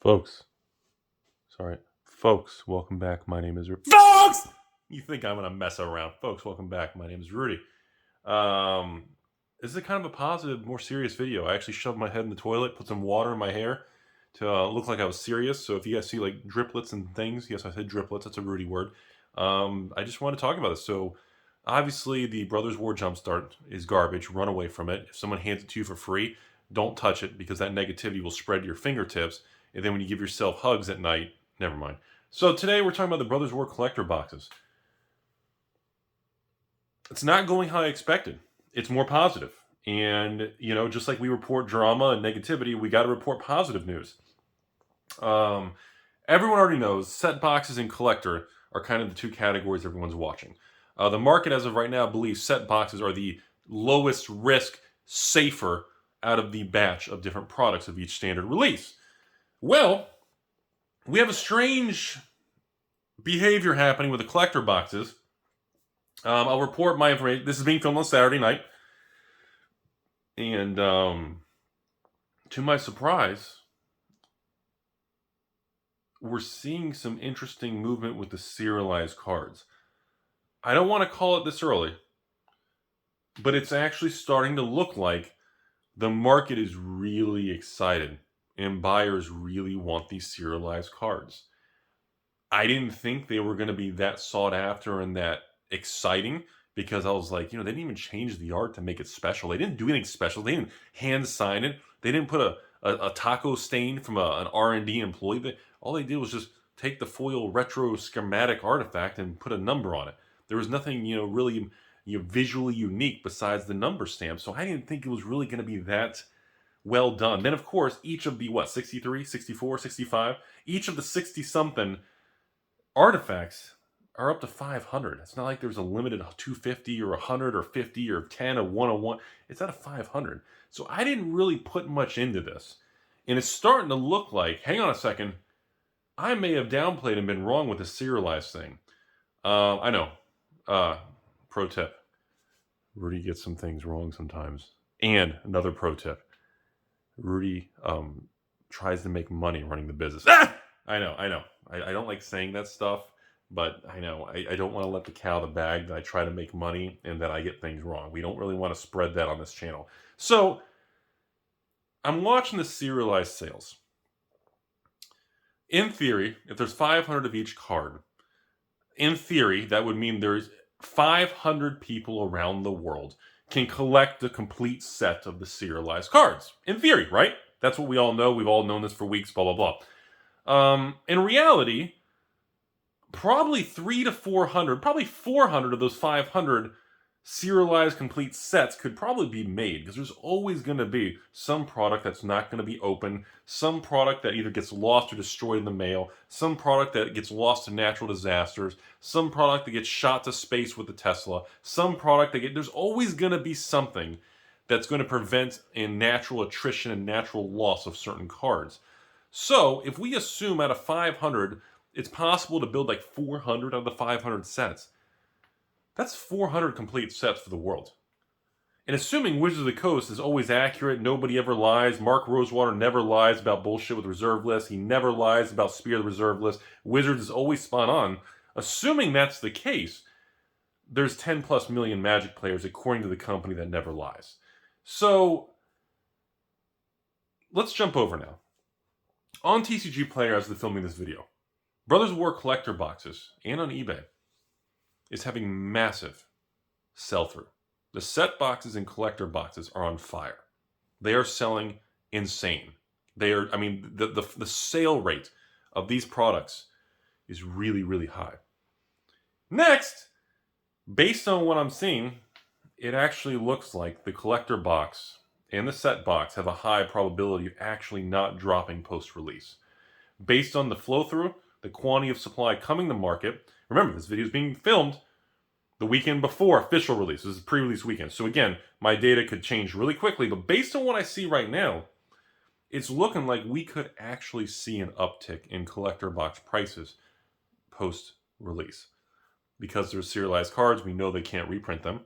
Folks, folks, welcome back. My name is Folks! You think I'm going to mess around. Folks, welcome back. My name is Rudy. This is a kind of a positive, more serious video. I actually shoved my head in the toilet, put some water in my hair to look like I was serious. So if you guys see like driplets and things, yes, I said driplets. That's a Rudy word. I just want to talk about this. So obviously the Brothers War Jumpstart is garbage. Run away from it. If someone hands it to you for free, don't touch it because that negativity will spread to your fingertips. And then when you give yourself hugs at night, never mind. So today we're talking about the Brothers War collector boxes. It's not going how I expected. It's more positive. And, just like we report drama and negativity, we got to report positive news. Everyone already knows set boxes and collector are kind of the two categories everyone's watching. The market, as of right now, believes set boxes are the lowest risk, safer out of the batch of different products of each standard release. Well, we have a strange behavior happening with the collector boxes. I'll report my information. This is being filmed on Saturday night. And to my surprise, we're seeing some interesting movement with the serialized cards. I don't want to call it this early, but it's actually starting to look like the market is really excited and buyers really want these serialized cards. I didn't think they were going to be that sought after and that exciting because I was like, they didn't even change the art to make it special. They didn't do anything special. They didn't hand sign it. They didn't put a taco stain from an R&D employee. All they did was just take the foil retro schematic artifact and put a number on it. There was nothing, really visually unique besides the number stamp. So I didn't think it was really going to be that well done. Then, of course, each of the, 63, 64, 65, each of the 60-something artifacts are up to 500. It's not like there's a limited 250 or 100 or 50 or 10 or 101. It's at a 500. So I didn't really put much into this. And it's starting to look like, hang on a second, I may have downplayed and been wrong with the serialized thing. I know. Pro tip. Rudy gets some things wrong sometimes. And another pro tip. Rudy tries to make money running the business. I know. I don't like saying that stuff, but I know. I don't want to let the cat out of the bag that I try to make money and that I get things wrong. We don't really want to spread that on this channel. So I'm watching the serialized sales. In theory, if there's 500 of each card, in theory, that would mean there's 500 people around the world can collect the complete set of the serialized cards. In theory, right? That's what we all know. We've all known this for weeks, blah, blah, blah. In reality, probably 300 to 400, probably 400 of those 500 serialized complete sets could probably be made because there's always going to be some product that's not going to be open, some product that either gets lost or destroyed in the mail, some product that gets lost to natural disasters, some product that gets shot to space with the Tesla, some product that there's always going to be something that's going to prevent a natural attrition and natural loss of certain cards. So if we assume out of 500, it's possible to build like 400 of the 500 sets. That's 400 complete sets for the world. And assuming Wizards of the Coast is always accurate, nobody ever lies, Mark Rosewater never lies about bullshit with reserve lists, he never lies about Spear the reserve list, Wizards is always spot on. Assuming that's the case, there's 10 plus million Magic players according to the company that never lies. So, let's jump over now. On TCG Player, as they're filming this video, Brothers of War collector boxes, and on eBay, is having massive sell-through. The set boxes and collector boxes are on fire. They are selling insane. The sale rate of these products is really, really high. Next, based on what I'm seeing, it actually looks like the collector box and the set box have a high probability of actually not dropping post-release. Based on the flow-through, the quantity of supply coming to market. Remember, this video is being filmed the weekend before official release. This is pre-release weekend. So again, my data could change really quickly. But based on what I see right now, it's looking like we could actually see an uptick in collector box prices post-release. Because there's serialized cards, we know they can't reprint them.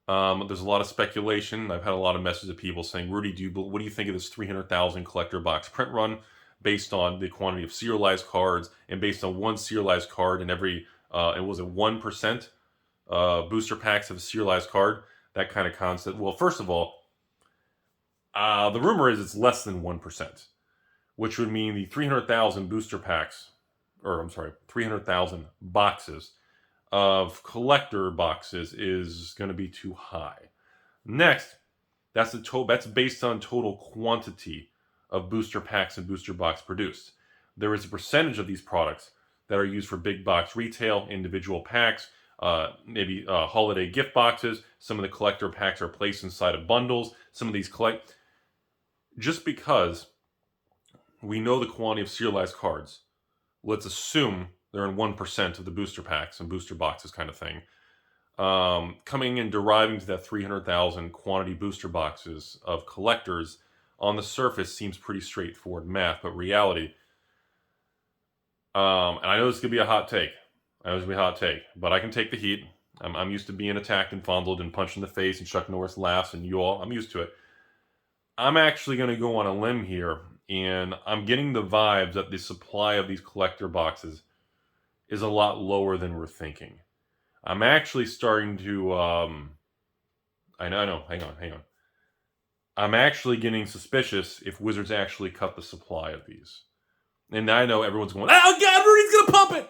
There's a lot of speculation. I've had a lot of messages of people saying, Rudy, what do you think of this 300,000 collector box print run? based on the quantity of serialized cards and based on one serialized card in every, and was it 1% booster packs of a serialized card? That kind of concept. Well, first of all, the rumor is it's less than 1%, which would mean the 300,000 booster packs, or I'm sorry, 300,000 boxes of collector boxes is going to be too high. Next, that's based on total quantity of booster packs and booster box produced. There is a percentage of these products that are used for big box retail, individual packs, maybe holiday gift boxes. Some of the collector packs are placed inside of bundles. Some of these just because we know the quantity of serialized cards, let's assume they're in 1% of the booster packs and booster boxes kind of thing. Coming and deriving to that 300,000 quantity booster boxes of collectors on the surface seems pretty straightforward math, but reality, and I know this could be a hot take. But I can take the heat. I'm used to being attacked and fondled and punched in the face, and Chuck Norris laughs, and you all, I'm used to it. I'm actually going to go on a limb here, and I'm getting the vibes that the supply of these collector boxes is a lot lower than we're thinking. I'm actually starting to, I know, hang on. I'm actually getting suspicious if Wizards actually cut the supply of these. And I know everyone's going, oh God, Rudy's going to pump it!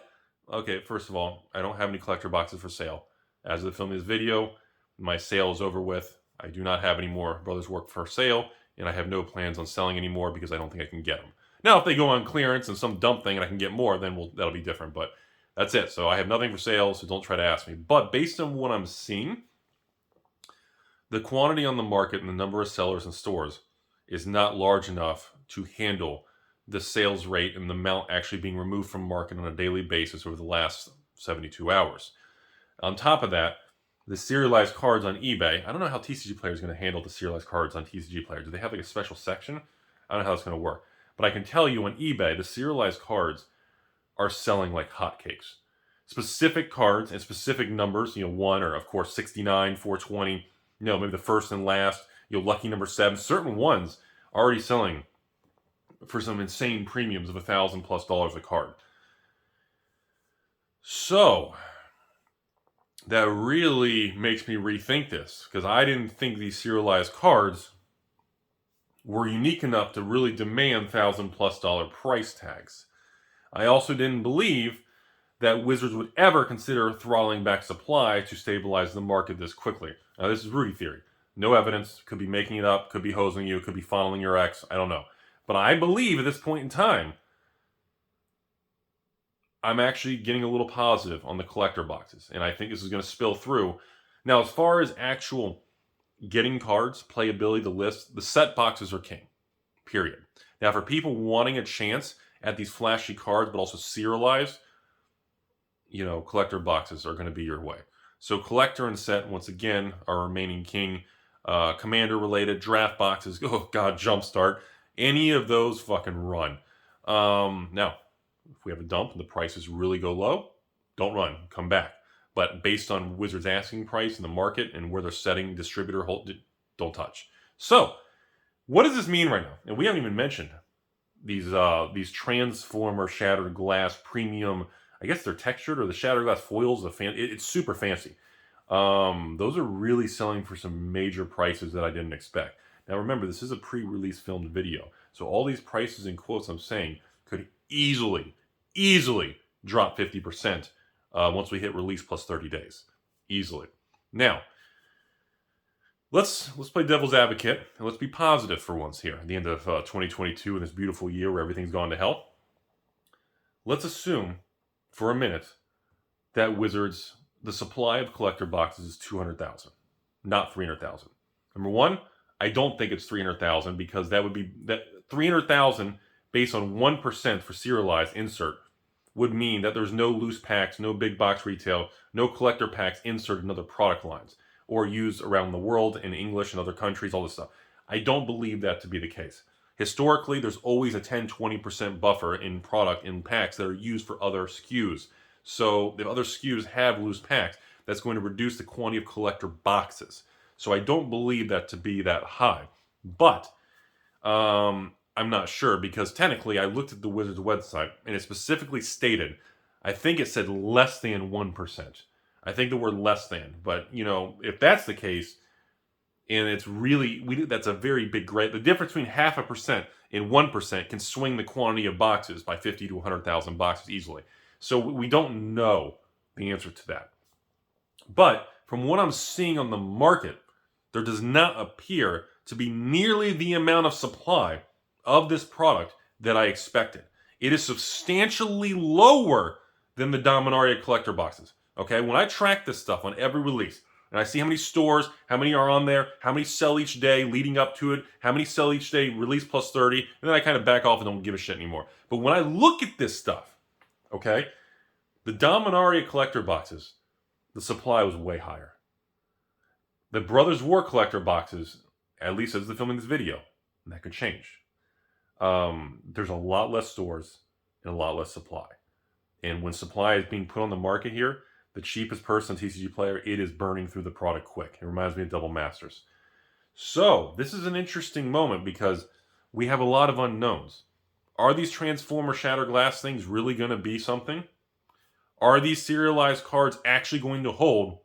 Okay, first of all, I don't have any collector boxes for sale. As of the filming this video, my sale is over with. I do not have any more Brothers Work for sale, and I have no plans on selling anymore because I don't think I can get them. Now, if they go on clearance and some dump thing and I can get more, then that'll be different. But that's it. So I have nothing for sale, so don't try to ask me. But based on what I'm seeing, the quantity on the market and the number of sellers and stores is not large enough to handle the sales rate and the amount actually being removed from market on a daily basis over the last 72 hours. On top of that, the serialized cards on eBay, I don't know how TCG Player is going to handle the serialized cards on TCG Player. Do they have like a special section? I don't know how it's going to work. But I can tell you on eBay, the serialized cards are selling like hotcakes. Specific cards and specific numbers, one or of course 69, 420, maybe the first and last, lucky number 7, certain ones are already selling for some insane premiums of $1,000+ a card. So that really makes me rethink this, because I didn't think these serialized cards were unique enough to really demand $1,000+ price tags. I also didn't believe that Wizards would ever consider throttling back supply to stabilize the market this quickly. Now, this is Rudy theory. No evidence. Could be making it up. Could be hosing you. Could be funneling your ex. I don't know. But I believe at this point in time, I'm actually getting a little positive on the collector boxes. And I think this is going to spill through. Now, as far as actual getting cards, playability, the list, the set boxes are king. Period. Now, for people wanting a chance at these flashy cards, but also serialized, collector boxes are going to be your way. So collector and set, once again, are remaining king. Commander related, draft boxes, oh God, jumpstart. Any of those fucking run. Now, if we have a dump and the prices really go low, don't run, come back. But based on Wizards' asking price in the market and where they're setting distributor hold, don't touch. So, what does this mean right now? And we haven't even mentioned these Transformer Shattered Glass Premium. I guess they're textured, or the Shattered Glass foils. It's super fancy. Those are really selling for some major prices that I didn't expect. Now remember, this is a pre-release filmed video, so all these prices and quotes I'm saying could easily drop 50% once we hit release plus 30 days. Easily. Now, let's play devil's advocate, and let's be positive for once here at the end of 2022 in this beautiful year where everything's gone to hell. Let's assume for a minute that Wizards, the supply of collector boxes is 200,000, not 300,000. Number one, I don't think it's 300,000, because that would be that 300,000 based on 1% for serialized insert would mean that there's no loose packs, no big box retail, no collector packs inserted in other product lines or used around the world in English and other countries, all this stuff. I don't believe that to be the case. Historically, there's always a 10-20% buffer in product in packs that are used for other SKUs. So if other SKUs have loose packs, that's going to reduce the quantity of collector boxes. So I don't believe that to be that high. But I'm not sure, because technically I looked at the Wizards website and it specifically stated, I think it said less than 1%. I think the word less than, but if that's the case, and it's really, that's a very big grade. The difference between 0.5% and 1% can swing the quantity of boxes by 50 to 100,000 boxes easily. So we don't know the answer to that. But from what I'm seeing on the market, there does not appear to be nearly the amount of supply of this product that I expected. It is substantially lower than the Dominaria collector boxes. Okay, when I track this stuff on every release, and I see how many stores, how many are on there, how many sell each day leading up to it, how many sell each day, release plus 30, and then I kind of back off and don't give a shit anymore. But when I look at this stuff, okay, the Dominaria collector boxes, the supply was way higher. The Brothers War collector boxes, at least as the filming this video, and that could change. There's a lot less stores and a lot less supply. And when supply is being put on the market here, the cheapest person, TCG player, it is burning through the product quick. It reminds me of Double Masters. So this is an interesting moment because we have a lot of unknowns. Are these Transformer Shatter Glass things really going to be something? Are these serialized cards actually going to hold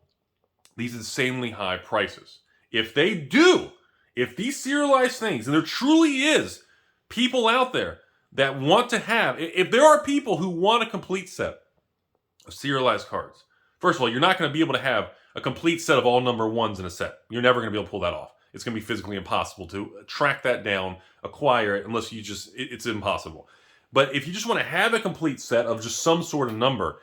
these insanely high prices? If they do, if these serialized things, and there truly is people out there that want to have, if there are people who want a complete set of serialized cards, first of all, you're not going to be able to have a complete set of all number ones in a set. You're never going to be able to pull that off. It's going to be physically impossible to track that down, acquire it, unless you just, it's impossible. But if you just want to have a complete set of just some sort of number,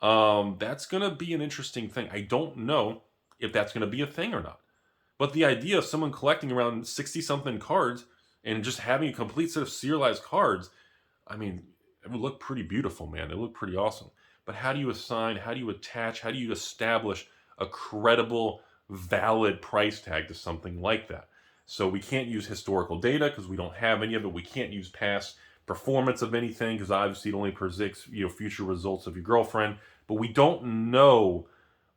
that's going to be an interesting thing. I don't know if that's going to be a thing or not. But the idea of someone collecting around 60-something cards and just having a complete set of serialized cards, I mean, it would look pretty beautiful, man. It would look pretty awesome. But how do you assign, how do you attach, how do you establish a credible, valid price tag to something like that? So we can't use historical data because we don't have any of it. We can't use past performance of anything because obviously it only predicts future results of your girlfriend. But we don't know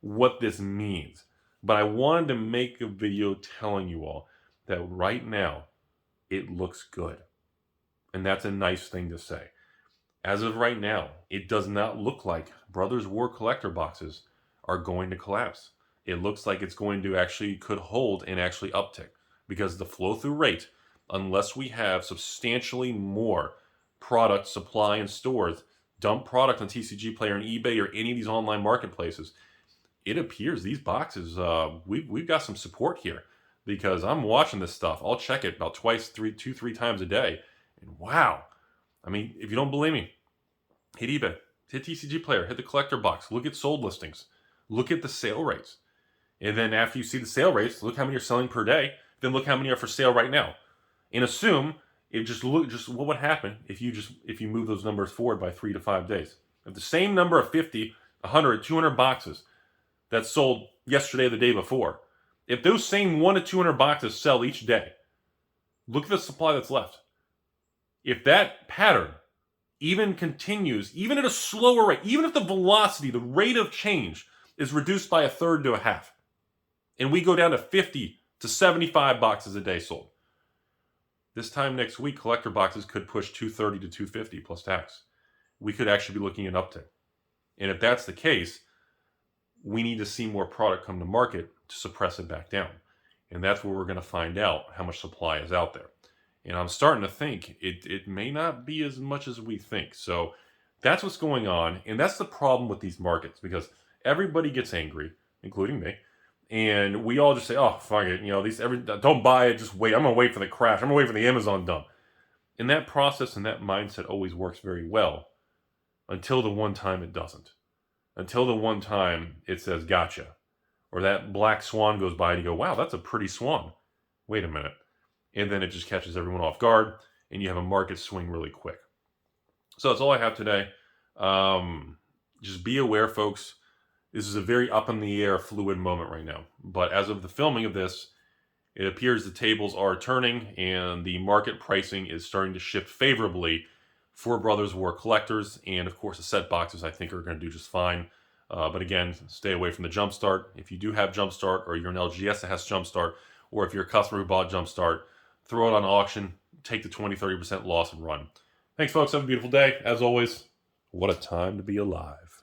what this means. But I wanted to make a video telling you all that right now it looks good. And that's a nice thing to say. As of right now, it does not look like Brothers War collector boxes are going to collapse. It looks like it's going to actually could hold and actually uptick because the flow through rate, unless we have substantially more product supply in stores, dump product on TCG Player and eBay or any of these online marketplaces, it appears these boxes, we've got some support here because I'm watching this stuff. I'll check it about two, three times a day. And wow. I mean, if you don't believe me, hit eBay, hit TCG Player, hit the collector box, look at sold listings, look at the sale rates. And then after you see the sale rates, look how many are selling per day, then look how many are for sale right now. And assume, just what would happen if you move those numbers forward by 3 to 5 days. If the same number of 50, 100, 200 boxes that sold yesterday or the day before, if those same 1 to 200 boxes sell each day, look at the supply that's left. If that pattern even continues, even at a slower rate, even if the velocity, the rate of change is reduced by a third to a half, and we go down to 50 to 75 boxes a day sold, this time next week, collector boxes could push 230 to 250 plus tax. We could actually be looking at an uptick. And if that's the case, we need to see more product come to market to suppress it back down. And that's where we're going to find out how much supply is out there. And I'm starting to think it may not be as much as we think. So that's what's going on. And that's the problem with these markets because everybody gets angry, including me. And we all just say, oh, fuck it. Don't buy it. Just wait. I'm going to wait for the crash. I'm going to wait for the Amazon dump. And that process and that mindset always works very well until the one time it doesn't. Until the one time it says, gotcha. Or that black swan goes by and you go, wow, that's a pretty swan. Wait a minute. And then it just catches everyone off guard, and you have a market swing really quick. So that's all I have today. Just be aware, folks. This is a very up-in-the-air, fluid moment right now. But as of the filming of this, it appears the tables are turning, and the market pricing is starting to shift favorably for Brothers War collectors. And, of course, the set boxes, I think, are going to do just fine. But, again, stay away from the Jumpstart. If you do have Jumpstart, or you're an LGS that has Jumpstart, or if you're a customer who bought Jumpstart, throw it on auction, take the 20, 30% loss and run. Thanks, folks. Have a beautiful day. As always, what a time to be alive.